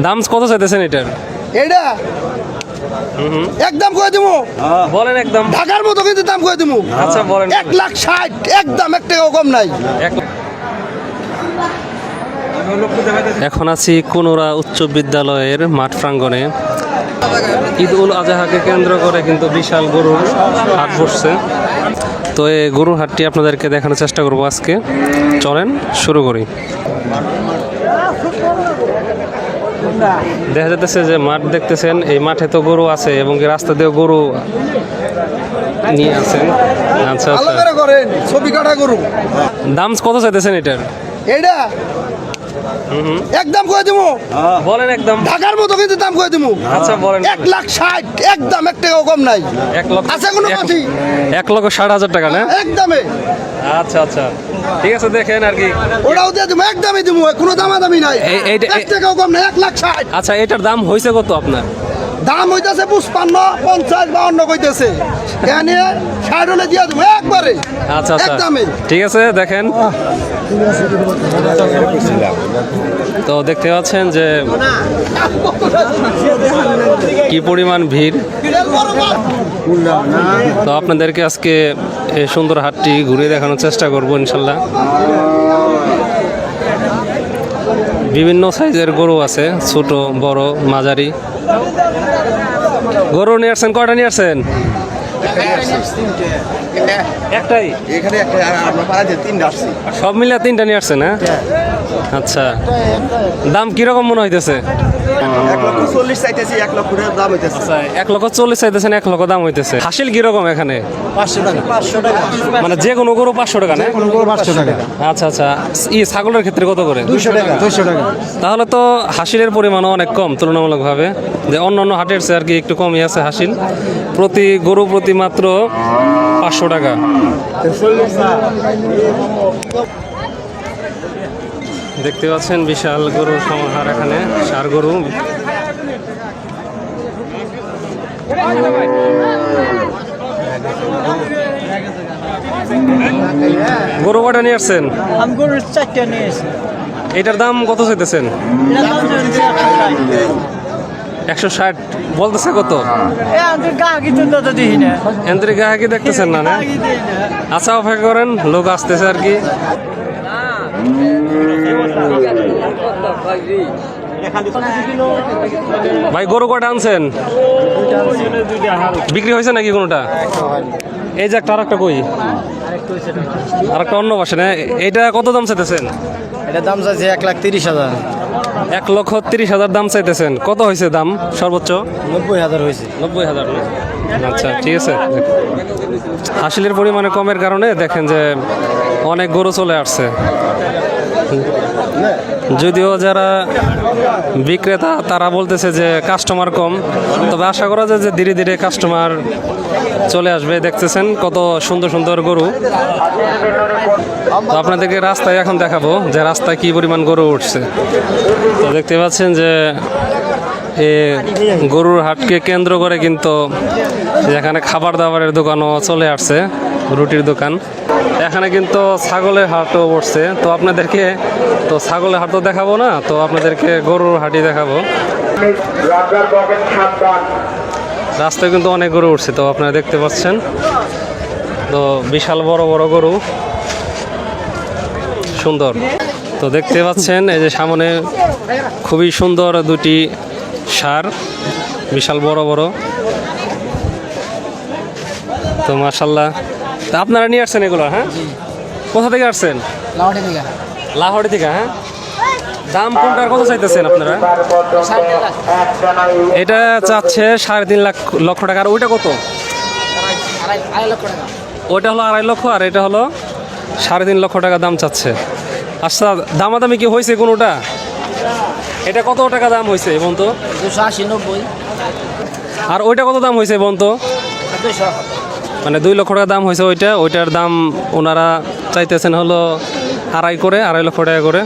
দাম কত চাইতেছেন এটার? এটা একদম কয়ে দেবো, বলেন একদম। ঢাকার মতো কিন্তু দাম কয়ে দেবো। আচ্ছা বলেন। 1,60,000 একদম, 1 টাকাও কম নাই। এখন আছি কুনুরা উচ্চ বিদ্যালয়ের মাঠ প্রাঙ্গণে। ঈদ উল আজহাকে কেন্দ্র করে কিন্তু বিশাল গরুর হাট বসছে। তো এই গরুর হাটটি আপনাদেরকে দেখানোর চেষ্টা করবো আজকে। চলেন শুরু করি। দেখা যাচ্ছে যে মাঠ দেখতেছেন, এই মাঠে তো গরু আছে এবং রাস্তা দিয়ে গরু নিয়ে আছেন। আচ্ছা আচ্ছা, করেন ছবি কাটা গরু। দাম কত চাইতেছেন এটার? এটা একদম কয়ে দেবো, বলেন একদম। ঢাকার মতো কিন্তু দাম কয়ে দেবো। আচ্ছা বলেন। 1,60,000 একদম, 1 টাকাও কম নাই। 1,60,000 টাকা না? একদমে। আচ্ছা আচ্ছা, ঠিক আছে, দেখেন আর কি। ওরাও দিয়ে দেবো, একদমই দেবো, কোনো দামাদামি নাই। 1 টাকাও কম নাই, 1,60,000। আচ্ছা, এটার দাম হয়েছে কত আপনার? দাম হইতেছে 55, 50, 52 কইতেছে। এখানে 60 হলে দিয়ে দেবো একবারে। আচ্ছা আচ্ছা, একদমই। ঠিক আছে, দেখেন। তো দেখতে পাচ্ছেন যে কি পরিমাণ ভিড়। তো আপনাদেরকে আজকে এই সুন্দর হাটটি ঘুরিয়ে দেখানোর চেষ্টা করব ইনশাল্লাহ। বিভিন্ন সাইজের গরু আছে, ছোট বড় মাঝারি। গরু নিয়ে আসছেন? কয়টা নিয়ে আসছেন? একটাই? এখানে একটা, আমরা পাড়াতে 3টা আসছি। সব মিলে 3টা নিয়ে আসছেন? হ্যাঁ, আচ্ছা। দাম কিরকম মনে হইতেছে? 1,40,000 চাইতেছি, 1 লক্ষ টাকা দাম হইতেছে। 1,40,000 চাইতেছেন, 1 লক্ষ দাম হইতেছে। হাসিল কিরকম এখানে? 500 টাকা। 500 টাকা মানে যে কোনো গরু 500 টাকা না? কোনো গরু 500 টাকা। আচ্ছা আচ্ছা, ছাগলের ক্ষেত্রে কত করে? 200 টাকা। 200 টাকা। তাহলে তো হাসিলের পরিমাণও অনেক কম তুলনামূলকভাবে, যে অন্য অন্য হাটের চেয়ে আর কি একটু কমই আছে হাসিল। প্রতি গরু প্রতি মাত্র 500 টাকা। দেখতে পাচ্ছেন বিশাল গরুর সমাহার এখানে, ষাঁড় গরু। গরু কটা নিয়ে আসছেন? আমি গরুর 4টা নিয়েছি। এটার দাম কত চাইতেছেন? 160 বলতেছে। কত এন্ত্রিক গাহাকি দেখতেছেন না? আচ্ছা, অপেক্ষা করেন, লোক আসতেছে আর কি। ভাই গরু কটা আনছেন? বিক্রি হয়েছে নাকি কোনোটা? এই যে একটা, আর একটা কই, আর একটা অন্য পাশে না। এটা কত দাম চাইতেছেন? এটা দাম চাইছে 1,30,000। 1,30,000 দাম চাইতেছেন। কত হয়েছে দাম সর্বোচ্চ? 90,000 হয়েছে। 90,000। আচ্ছা, ঠিক আছে। হাসিলের পরিমাণে কমের কারণে দেখেন যে অনেক গরু চলে আসছে। যদিও যারা বিক্রেতা তারা বলতেছে যে কাস্টমার কম, তবে আশা করা যায় যে ধীরে ধীরে কাস্টমার চলে আসবে। দেখতেছেন কত সুন্দর সুন্দর গরু। তো আপনাদেরকে রাস্তায় এখন দেখাবো যে রাস্তায় কি পরিমাণ গরু উঠছে। তো দেখতে পাচ্ছেন যে গরুর হাটকে কেন্দ্র করে কিন্তু যেখানে খাবার দাবারের দোকানও চলে আসছে, রুটির দোকান। এখানে কিন্তু ছাগলের হাটও বসছে। তো আপনাদেরকে তো ছাগলের হাটও দেখাবো না, তো আপনাদেরকে গরুর হাটই দেখাবো। রাস্তায় কিন্তু অনেক গরু উঠছে, তো আপনারা দেখতে পাচ্ছেন। তো বিশাল বড় বড় গরু, সুন্দর। তো দেখতে পাচ্ছেন এই যে সামনে খুবই সুন্দর দুটি ষাঁড়, বিশাল বড় বড়। তো মাশাল্লাহ, তা আপনারা নিয়ে আসছেন এগুলো? হ্যাঁ, কোথা থেকে আসছেন? লাহোরি থেকে। হ্যাঁ, দাম কোনটার কত চাইতেছেন আপনারা? এটা চাচ্ছে 3.5 লক্ষ টাকা। আর ওইটা কত? ওইটা হলো 2.5 লক্ষ, আর এটা হলো 3.5 লক্ষ টাকা দাম চাচ্ছে। আচ্ছা, দামাদামি কি হয়েছে কোনোটা? এটা কত টাকা দাম হয়েছে বলতো? 280, 90। আর ওইটা কত দাম হয়েছে বলতো? 200। মানে 2 লক্ষ টাকা দাম হয়েছে ওইটা। ওইটার দাম ওনারা চাইতেছেন হলো 2.5 লক্ষ টাকা করে।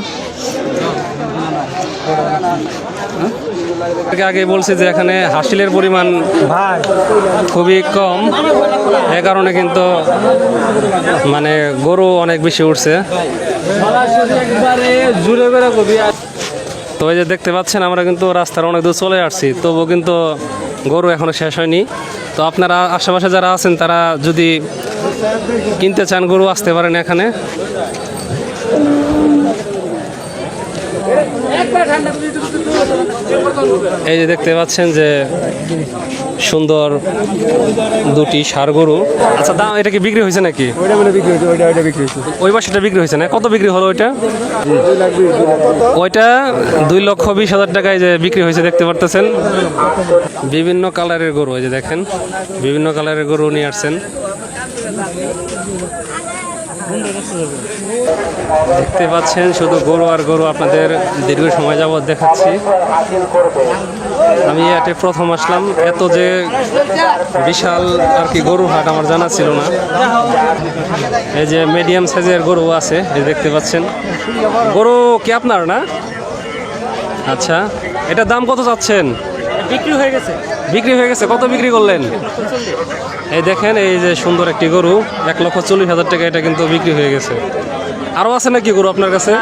আগে বলছি যে এখানে হাসিলের পরিমাণ খুবই কম, এ কারণে কিন্তু মানে গরু অনেক বেশি উঠছে। তো এই যে দেখতে পাচ্ছেন আমরা কিন্তু রাস্তার অনেক দূর চলে আসছি, তবুও কিন্তু গরু এখনো শেষ হয়নি। তো আপনারা আশেপাশে যারা আছেন তারা যদি কিনতে চান গরু আসতে পারেন এখানে। এই যে দেখতে পাচ্ছেন যে সুন্দর দুটি ষাঁড় গরু। আচ্ছা, দাম এটা কি বিক্রি হয়েছে নাকি? ওই পাশেটা বিক্রি হয়েছে না? কত বিক্রি হলো ওইটা? ওইটা 2,20,000 টাকায় যে বিক্রি হয়েছে দেখতে পারতেছেন। বিভিন্ন কালারের গরু, এই যে দেখেন বিভিন্ন কালারের গরু নিয়ে আসছেন। দেখতে পাচ্ছেন শুধু গরু আর গরু, আপনাদের দীর্ঘ সময় যাবৎ দেখাচ্ছি। আমি এতে প্রথম আসলাম, এত যে বিশাল আর কি গরুর হাট আমার জানা ছিল না। এই যে মিডিয়াম সাইজের গরু আছে, এই দেখতে পাচ্ছেন। গরু কি আপনার না? আচ্ছা, এটা দাম কত চাচ্ছেন? বিক্রি হয়ে গেছে। বিক্রি হয়ে গেছে, কত বিক্রি করলেন? এই দেখেন, এই যে সুন্দর একটি গরু 1,40,000 টাকা এটা কিন্তু বিক্রি হয়ে গেছে। আরও আছে নাকি গরু আপনার কাছে?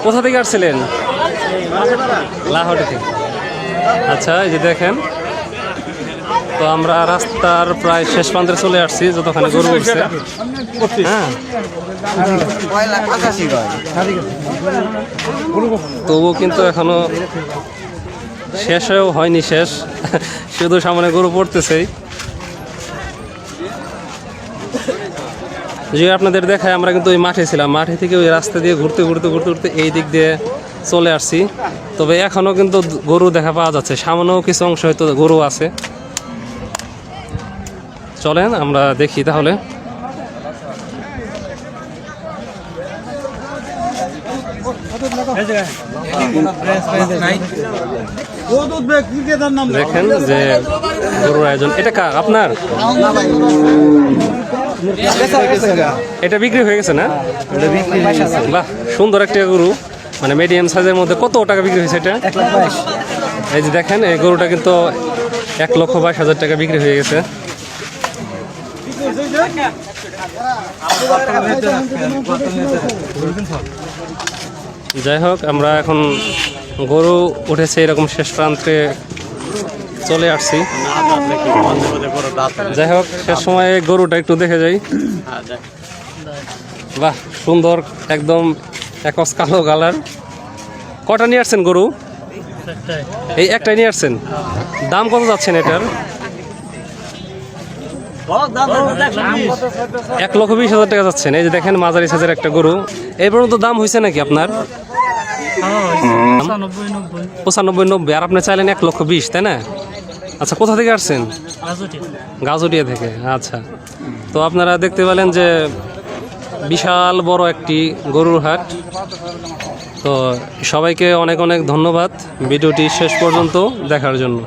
কোথা থেকে আসছিলেন? লাহোর থেকে। আচ্ছা, এই যে দেখেন, তো আমরা রাস্তার প্রায় শেষ প্রান্তে চলে আসছি, যতখানে গরু উঠছে। হ্যাঁ, তবুও কিন্তু এখনো শেষ হয়েও হয়নি শেষ, শুধু সামনে গরু পড়তেছেই। যে আপনাদের দেখায় আমরা কিন্তু ওই মাঠে ছিলাম, মাঠে থেকে ওই রাস্তা দিয়ে ঘুরতে ঘুরতে ঘুরতে ঘুরতে এই দিক দিয়ে চলে আসছি। তবে এখনও কিন্তু গরু দেখা পাওয়া যাচ্ছে, সামনেও কিছু অংশ হয়তো গরু আছে। চলেন আমরা দেখি তাহলে। দেখেন যে গরুর আয়োজন, এটা কার? আপনার? এটা বিক্রি হয়ে গেছে না? বাহ, সুন্দর একটা গরু, মানে মিডিয়াম সাইজের মধ্যে। কত টাকা বিক্রি হয়েছে এটা? 1,22,000। এই যে দেখেন, এই গরুটা কিন্তু 1,22,000 টাকা বিক্রি হয়ে গেছে। যাই হোক, আমরা এখন গরু উঠেছে এরকম শেষ প্রান্তে চলে আসছি। যাই হোক, শেষ সময়ে গরুটা একটু দেখে যাই। বাহ, সুন্দর একদম একস কালো কালার। কটা নিয়ে আসছেন গরু? এই একটাই নিয়ে আসছেন। দাম কত যাচ্ছেন এটার? 1,20,000 টাকা যাচ্ছেন। এই যে দেখেন, মাঝারি সাইজের একটা গরু। এই পর্যন্ত দাম হয়েছে নাকি আপনার? 95-90। আর আপনি চাইলেন 1,20,000, তাই না? আচ্ছা, কোথা থেকে আসছেন? গাজুটিয়া থেকে। আচ্ছা, তো আপনারা দেখতে পেলেন যে বিশাল বড় একটি গরুর হাট। তো সবাইকে অনেক অনেক ধন্যবাদ ভিডিওটি শেষ পর্যন্ত দেখার জন্য।